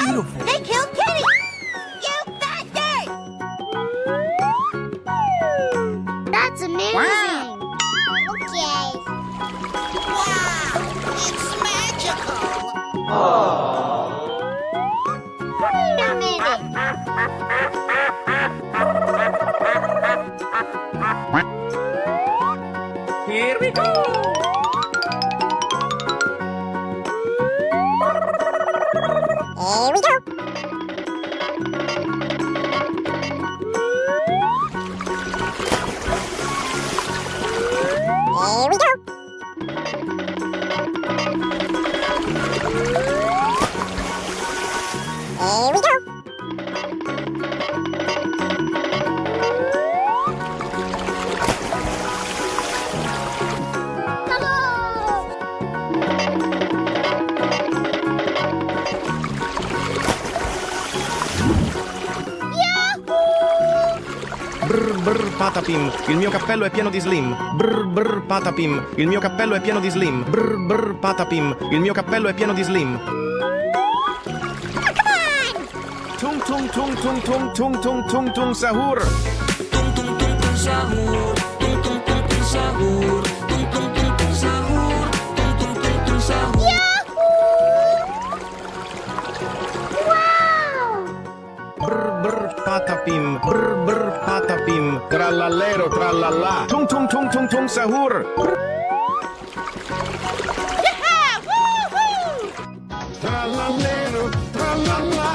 beautiful. They killed Kitty! You bastard! That's amazing! Wow. Okay. Wow! It's magical! Wait a minute. Here we go. Here we go. Here we go. Here we go. Brr brr patapim, il mio cappello è pieno di slim. Brr brr patapim, il mio cappello è pieno di slim. Brr brr patapim, il mio cappello è pieno di slim. Tung tung tung tung tung tung tung tung tung sahur. Tung tung tung tung sahur, tung tung tung tung sahur, tung tung tung tung sahur, tung tung tung tung sahur. Brr brr patapim, brr brr patapim. Trallallero trallallà. Tung tung tung tung tung sahur. Trallallero trallallà.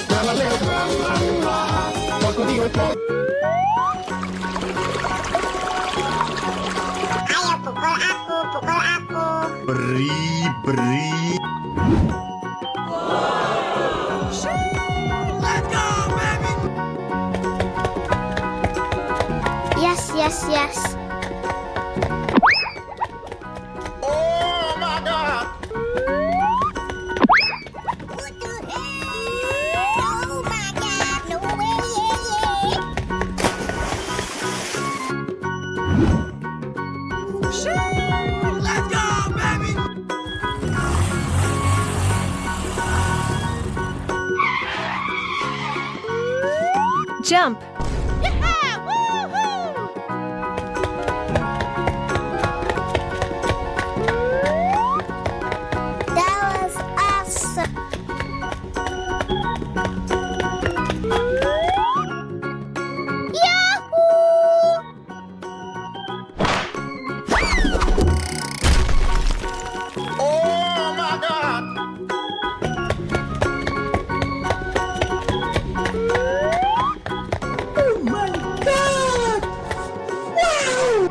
Trallallero trallallà. Poco dico e poco. Ayo pukul aku. Bri bri. Let's go, baby! Yes, yes, yes. Oh my god. What the hell? Oh my god, no way, Let's go, baby! Jump. That was awesome. Oh my god.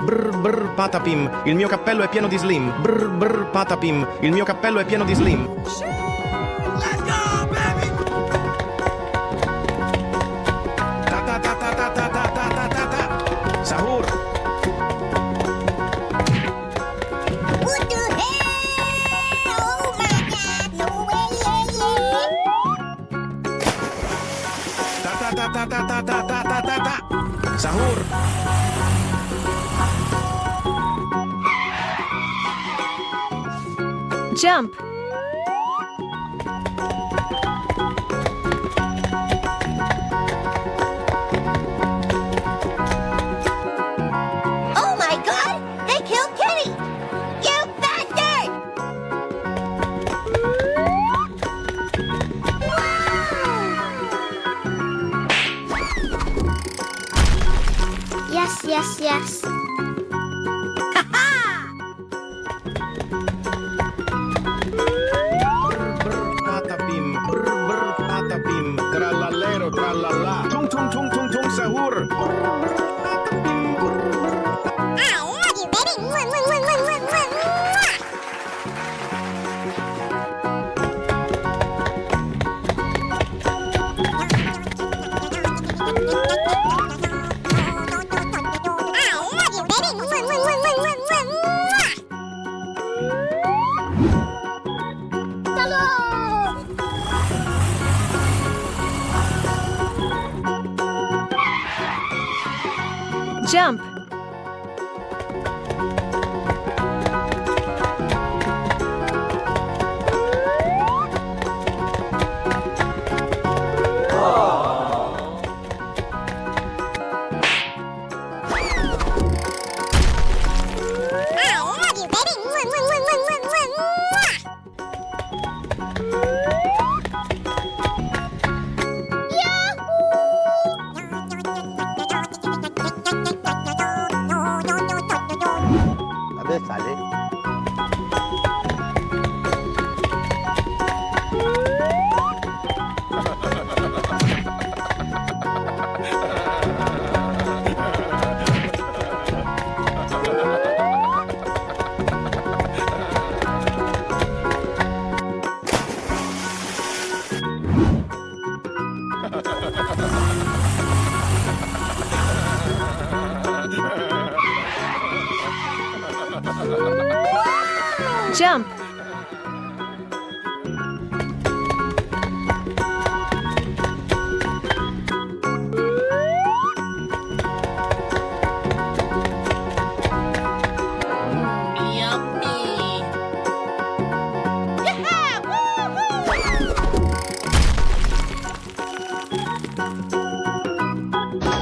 Brr brr patapim, il mio cappello è pieno di slim. Brr brr patapim, il mio cappello è pieno di slim. Let's go, baby! Ta ta ta ta ta ta ta ta ta ta ta. Sahur. What the hell? Oh my god, no way, Ta ta ta ta ta ta ta ta ta ta ta. Sahur. Jump. Oh my god! They killed Kitty! You bastard! Yes, yes, yes. Brr patapim, brr brr patapim. Trallallero trallallà. Tung tung tung tung tung sahur. Brr brr patapim, brr brr. I love you, baby. Mwah, mwah, mwah, mwah, mwah, mwah, mwah. I love you, baby. Mwah, mwah, mwah, mwah, mwah, mwah, mwah. Hello. Jump. Jump.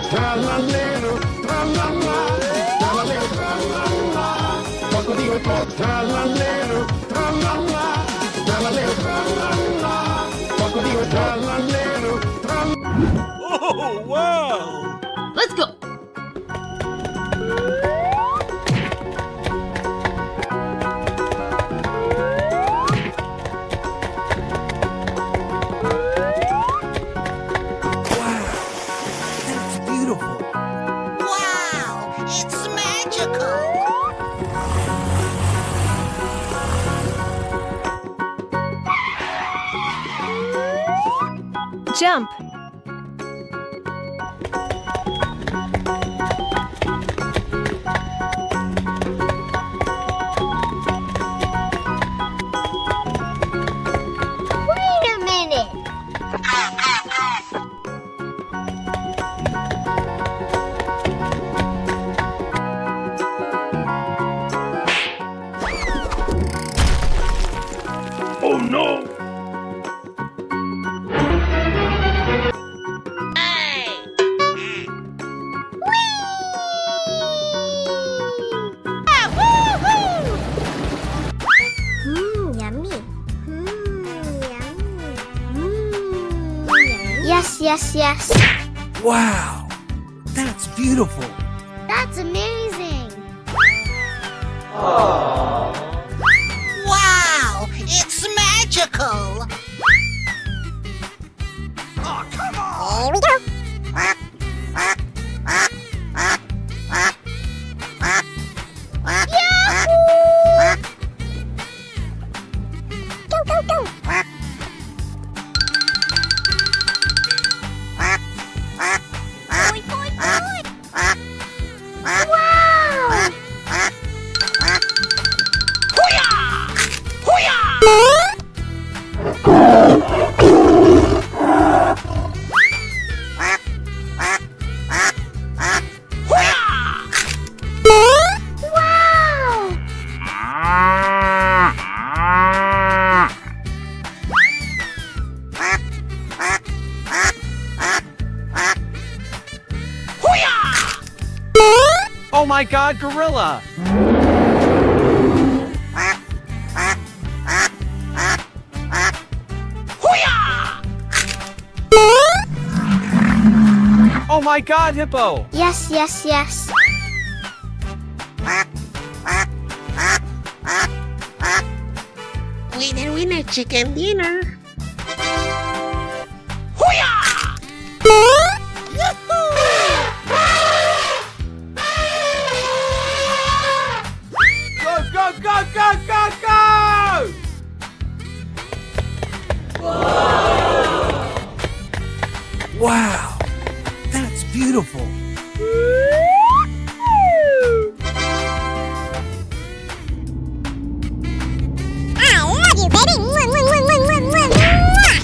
Trallallero, trallalla, trallallero, trallalla. Porco Dio e po', trallallero, trallalla, trallallero, trallalla. Porco Dio e trallallero, trallalla. Oh, wow! Let's go. That's beautiful. Wow, it's magical. Jump. Wait a minute. Oh no! Yummy. Yummy. Yes, yes, yes. Wow. That's beautiful. That's amazing. Wow, it's magical. Here we go. Yahoo! Go, go, go. Boy, boy, boy. Wow! Wow! Oh my god, gorilla! Oh my god, hippo! Yes, yes, yes. Winner, winner, chicken dinner. Go, go, go, go, go, go! Wow. That's beautiful. I love you, baby. Mwah, mwah, mwah, mwah, mwah, mwah, mwah.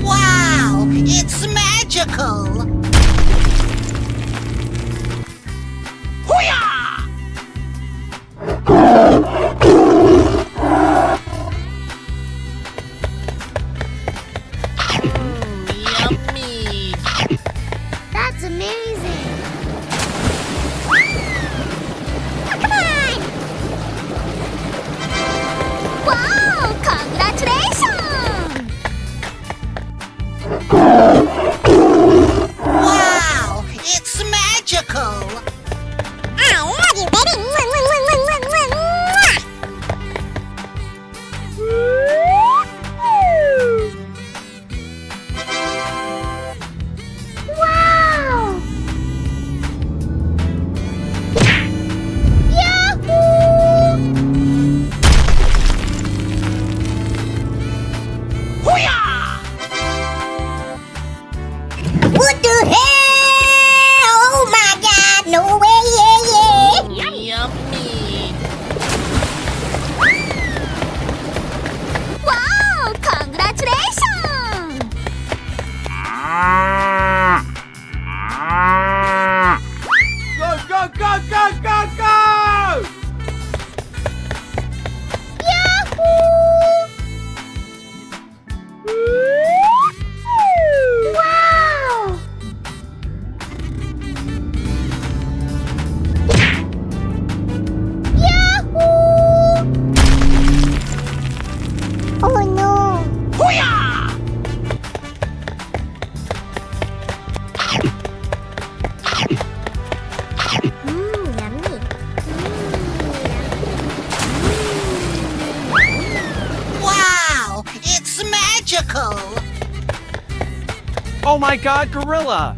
Wow, it's magical. Yummy. That's amazing. Come on! Wow! Congratulations! Wow, it's magical. I love you, baby. Mwah, mwah, mwah, mwah, mwah, mwah, mwah. Wow! Yahoo! Oh my god, gorilla!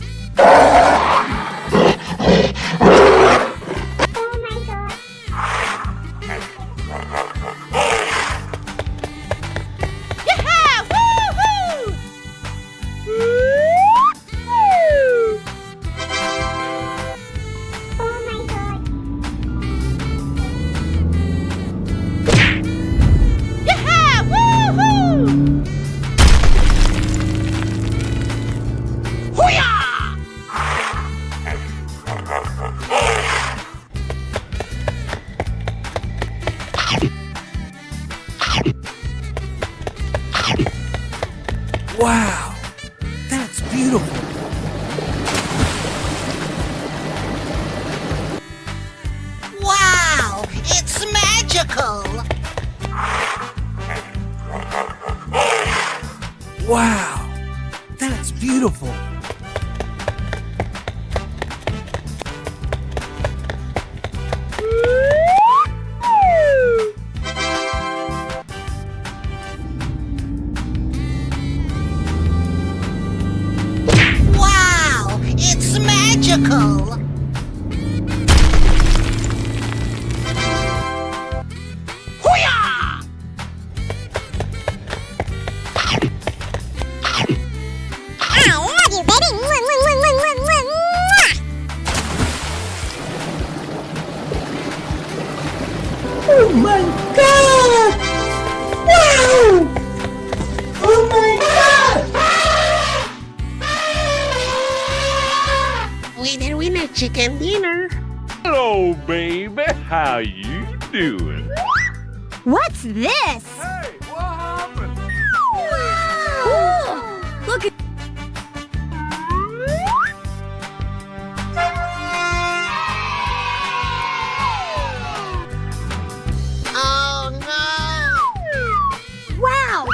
Wow, that's beautiful. Wow, it's magical. Wow, that's beautiful. Wow, it's magical. Hoo-yah! I love you, baby. Mwah, mwah, mwah, mwah, mwah, mwah, mwah. Oh my god! Wow! Oh my god! Winner, chicken dinner. Hello, baby. How you doing? What's this? Hey, what happened? Cool. Look at Oh no! wow.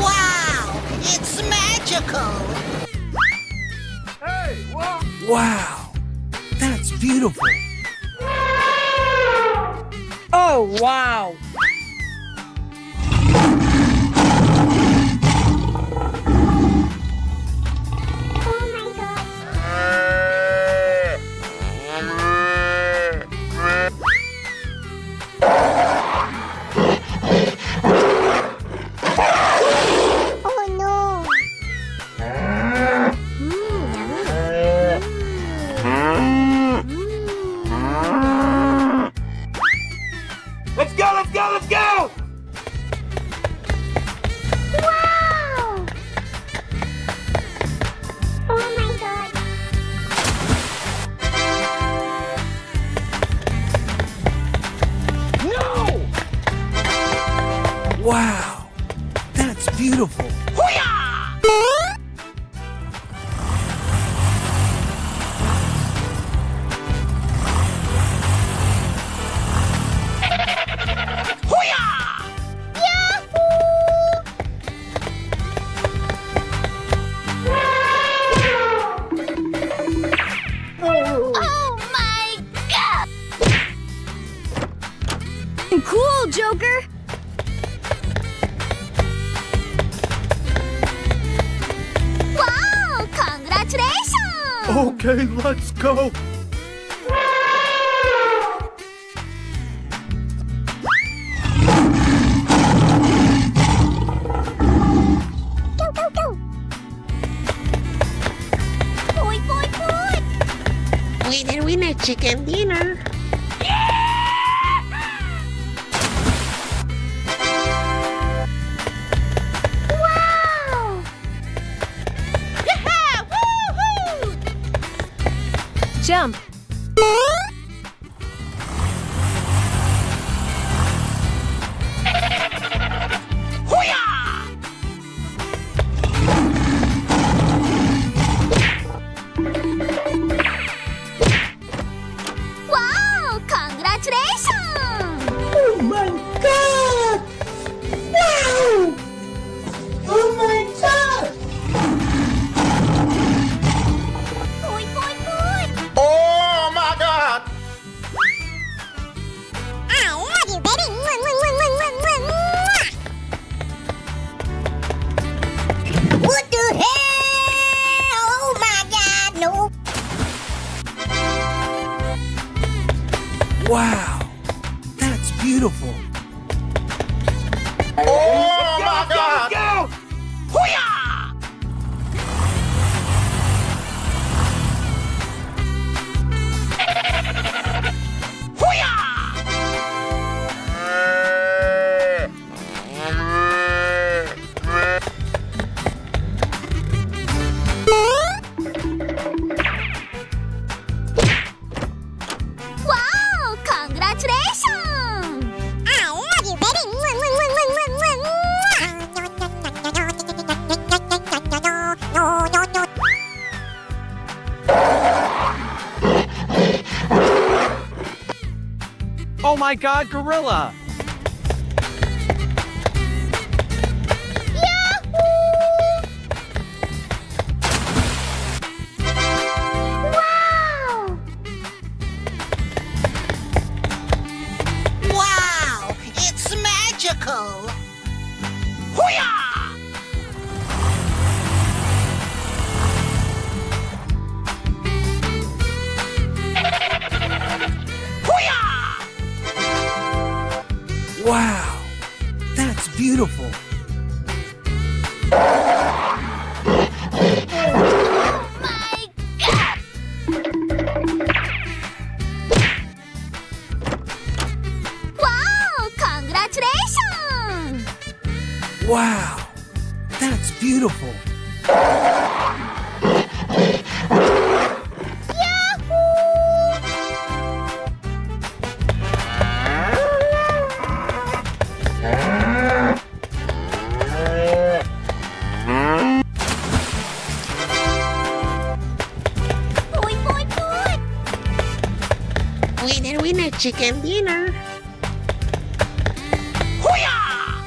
Wow, it's magical. Hey, what? Wow, that's beautiful. Oh, wow. Oh no. Let's go, let's go, let's go! Wow. Oh my god. No! Wow, that's beautiful. Oh my god. Cool, Joker. Wow, congratulations. Okay, let's go. Go, go, go. Boy, boy, boy. Winner, chicken dinner. Wow. Jump. Wow. my God, gorilla! Wow! Wow! It's magical! Hoo-yah! Hoo-yah! Wow, that's beautiful. My God! Wow! Congratulations! Wow, that's beautiful. Point, point, point! Winner, winner, chicken dinner! Hoo-yah!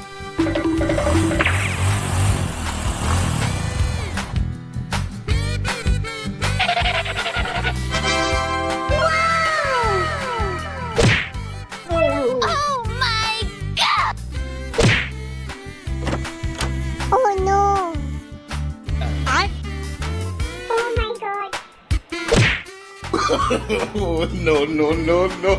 Oh my God! Oh no! Oh my God! No, no, no, no.